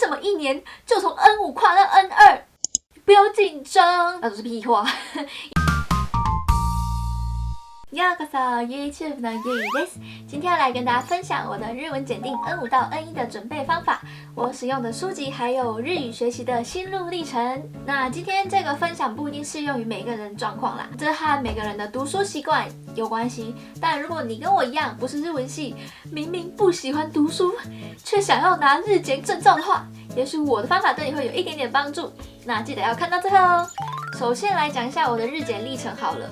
么一年就从 N5 跨到 N2？ 不要紧张，那都是屁话。ようこそ YouTube のゆいです。今天要来跟大家分享我的日文检定 N5 到 N1 的准备方法，我使用的书籍，还有日语学习的心路历程。那今天这个分享不一定适用于每个人的状况啦，这和每个人的读书习惯有关系。但如果你跟我一样不是日文系，明明不喜欢读书，却想要拿日检证照的话，也许我的方法对你会有一点点帮助。那记得要看到最后哦。首先来讲一下我的日检历程好了。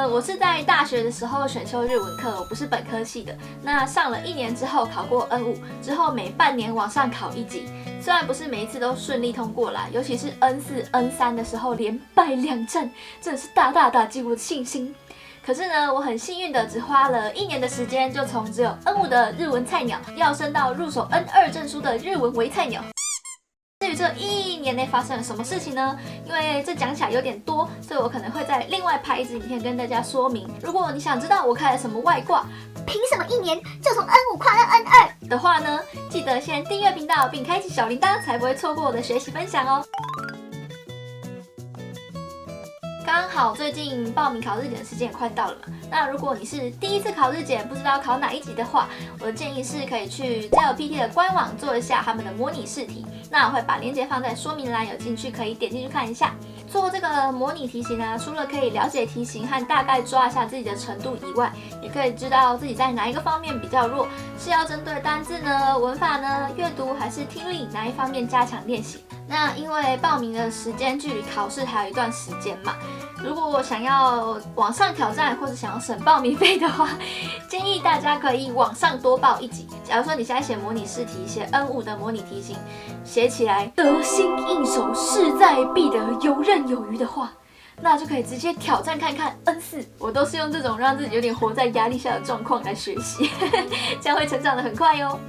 我是在大学的时候选修日文课，我不是本科系的。那上了1年之后考过 N5，之后每半年往上考1级。虽然不是每一次都顺利通过啦，尤其是 N4、N3 的时候连败2战，真的是大大打击我的信心。可是呢，我很幸运的只花了1年的时间，就从只有 N5 的日文菜鸟，要升到入手 N2 证书的日文微菜鸟。至于这1年内发生了什么事情呢？因为这讲起来有点多，所以我可能会再另外拍一支影片跟大家说明。如果你想知道我开了什么外挂，凭什么1年就从 N5 跨到 N2 的话呢，记得先订阅频道并开启小铃铛，才不会错过我的学习分享哦。刚好最近报名考日检的时间也快到了嘛，那如果你是第一次考日检，不知道考哪一级的话，我的建议是可以去 JLPT 的官网做一下他们的模拟试题，那我会把链接放在说明栏，有兴趣可以点进去看一下。做这个模拟题型呢，除了可以了解题型和大概抓一下自己的程度以外，也可以知道自己在哪一个方面比较弱，是要针对单字呢、文法呢、阅读还是听力哪一方面加强练习。那因为报名的时间距离考试还有一段时间嘛，如果想要往上挑战或者想要省报名费的话，建议大家可以往上多报1级。假如说你现在写模拟试题，写 N5 的模拟题型，写起来得心应手、势在必得、游刃有余的话，那就可以直接挑战看看 N4。我都是用这种让自己有点活在压力下的状况来学习，这样会成长得很快哟。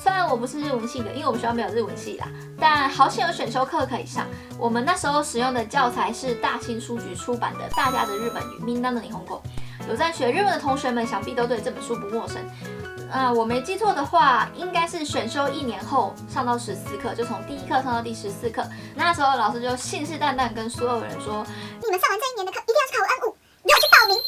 虽然我不是日文系的，因为我们学校没有日文系啦，但好险有选修课可以上。我们那时候使用的教材是大新书局出版的《大家的日本语》（Minna no Nihongo）。有在学日文的同学们，想必都对这本书不陌生。我没记错的话，应该是选修1年后上到14课，就从第1课上到第14课。那时候老师就信誓旦旦跟所有人说：“你们上完这1年的课，一定要去考 N5，不要去报名。”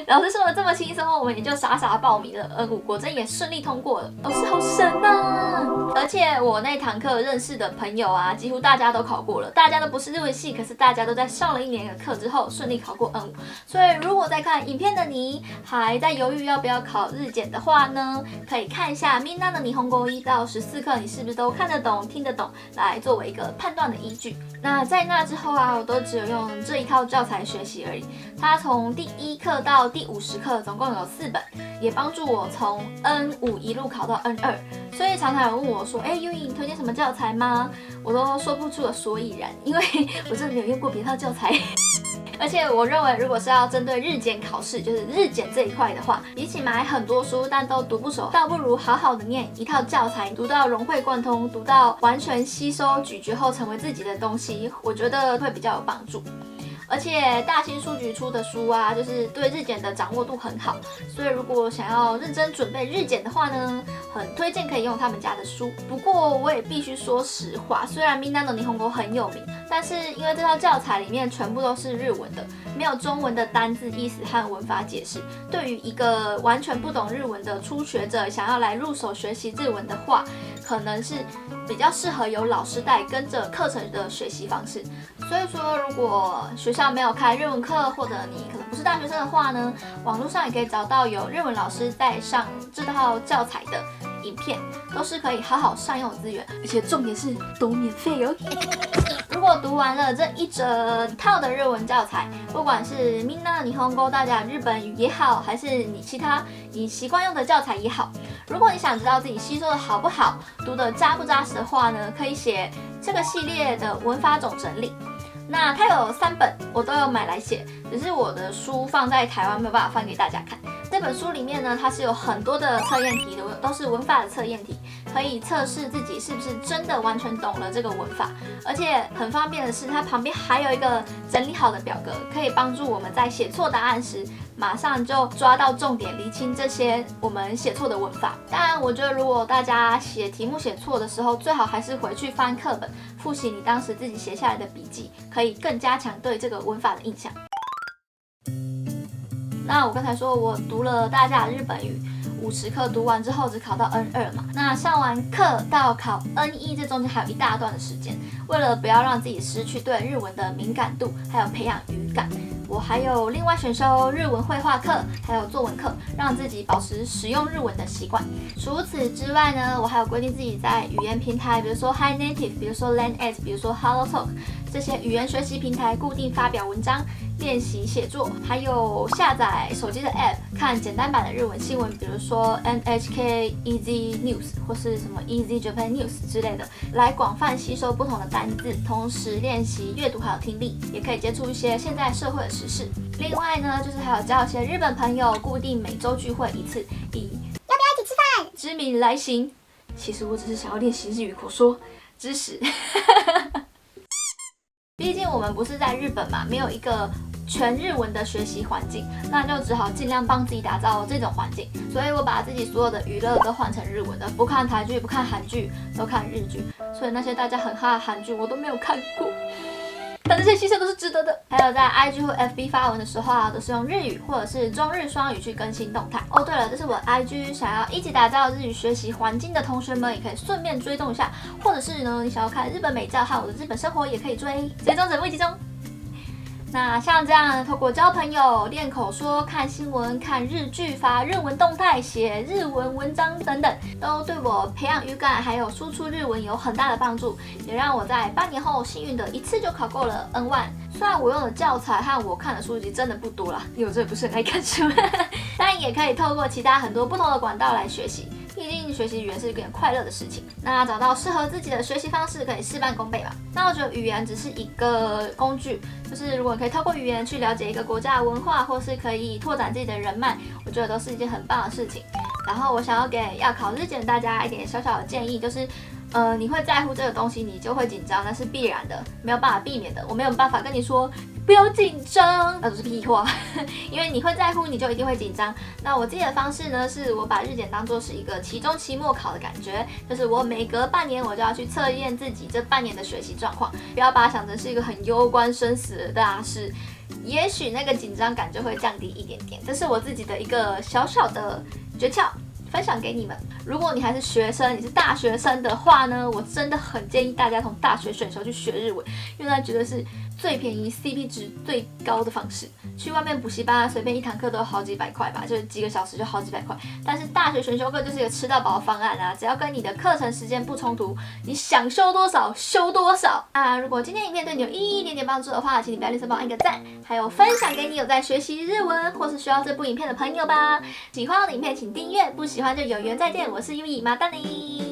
老师说的这么轻松，我们也就傻傻报名了 N5，果真也顺利通过了。老师好神啊！而且我那堂课认识的朋友啊，几乎大家都考过了，大家都不是日文系，可是大家都在上了1年的课之后顺利考过 N5。所以如果在看影片的你还在犹豫要不要考日检的话呢，可以看一下 Minna no Nihongo 1到14课，你是不是都看得懂、听得懂，来作为一个判断的依据。那在那之后啊，我都只有用这一套教材学习而已。它从第1课到第50课总共有4本，也帮助我从 N5 一路考到 N2。所以常常有人问我说，Yui，你推荐什么教材吗？我都说不出个所以然，因为我真的没有用过别套教材。而且我认为，如果是要针对日检考试，就是日检这一块的话，比起买很多书但都读不熟，倒不如好好的念一套教材，读到融会贯通，读到完全吸收咀嚼后成为自己的东西，我觉得会比较有帮助。而且大新书局出的书啊，就是对日检的掌握度很好，所以如果想要认真准备日检的话呢，很推荐可以用他们家的书。不过我也必须说实话，虽然 Minna no Nihongo 很有名，但是因为这套教材里面全部都是日文的，没有中文的单字意思和文法解释，对于一个完全不懂日文的初学者想要来入手学习日文的话，可能是比较适合有老师带跟着课程的学习方式。所以说，如果学校没有开日文课，或者你可能不是大学生的话呢，网络上也可以找到有日文老师在上这套教材的影片，都是可以好好善用的资源，而且重点是都免费哦。如果读完了这一整套的日文教材，不管是 Minna no Nihongo 大家日本语也好，还是你其他你习惯用的教材也好，如果你想知道自己吸收的好不好，读的扎不扎实的话呢，可以写这个系列的文法总整理。那它有3本，我都有买来写，只是我的书放在台湾没有办法翻给大家看。这本书里面呢，它是有很多的测验题的，都是文法的测验题，可以测试自己是不是真的完全懂了这个文法。而且很方便的是，它旁边还有一个整理好的表格，可以帮助我们在写错答案时马上就抓到重点，厘清这些我们写错的文法。当然，我觉得如果大家写题目写错的时候，最好还是回去翻课本，复习你当时自己写下来的笔记，可以更加强对这个文法的印象。那我刚才说我读了大家的日本语50课，读完之后只考到 N2 嘛，那上完课到考 N1 这中间还有一大段的时间，为了不要让自己失去对日文的敏感度，还有培养语感，我还有另外选修日文绘画课，还有作文课，让自己保持使用日文的习惯。除此之外呢，我还有规定自己在语言平台，比如说 Hi Native， 比如说 LandEd， 比如说 HelloTalk 这些语言学习平台固定发表文章，练习写作，还有下载手机的 App 看简单版的日文新闻，比如说 NHK Easy News 或是什么 Easy Japan News 之类的，来广泛吸收不同的单字，同时练习阅读还有听力，也可以接触一些现在社会的时事。另外呢，就是还有交一些日本朋友，固定每周聚会一次，以要不要一起吃饭之名来行。其实我只是想要练习日语口说知识。毕竟我们不是在日本嘛，没有一个全日文的学习环境，那就只好尽量帮自己打造这种环境。所以我把自己所有的娱乐都换成日文的，不看台剧，不看韩剧，都看日剧。所以那些大家很哈的韩剧我都没有看过，但这些牺牲都是值得的。还有在 IG 或 FB 发文的时候啊，都是用日语或者是中日双语去更新动态。哦，对了，这是我的 IG， 想要一起打造日语学习环境的同学们，也可以顺便追踪一下。或者是呢，你想要看日本美照和我的日本生活，也可以追踪者不一集中。那像这样透过交朋友、练口说、看新闻、看日剧、发日文动态、写日文文章等等，都对我培养语感还有输出日文有很大的帮助，也让我在8年后幸运的一次就考过了 N1。虽然我用的教材和我看的书籍真的不多啦，因为我真的不是很爱看书，但也可以透过其他很多不同的管道来学习。毕竟学习语言是一件快乐的事情，那找到适合自己的学习方式，可以事半功倍吧。那我觉得语言只是一个工具，就是如果你可以透过语言去了解一个国家的文化，或是可以拓展自己的人脉，我觉得都是一件很棒的事情。然后我想要给要考日检大家一点小小的建议，就是你会在乎这个东西，你就会紧张，那是必然的，没有办法避免的。我没有办法跟你说不要紧张，那都是屁话，因为你会在乎，你就一定会紧张。那我自己的方式呢，是我把日检当作是一个期中、期末考的感觉，就是我每隔半年我就要去测验自己这半年的学习状况，不要把它想成是一个很攸关生死的大事。也许那个紧张感就会降低一点点，这是我自己的一个小小的诀窍。分享给你们。如果你还是学生，你是大学生的话呢，我真的很建议大家从大学选修去学日文，因为它绝对是最便宜、CP 值最高的方式。去外面补习班随便一堂课都好几百块吧，就是几个小时就好几百块。但是大学选修课就是一个吃到饱的方案啊，只要跟你的课程时间不冲突，你想修多少修多少啊。如果今天影片对你有一点点帮助的话，请你不要吝啬帮我按个赞，还有分享给你有在学习日文或是需要这部影片的朋友吧。喜欢我的影片请订阅，不喜欢就有缘再见。我是优以马丹尼。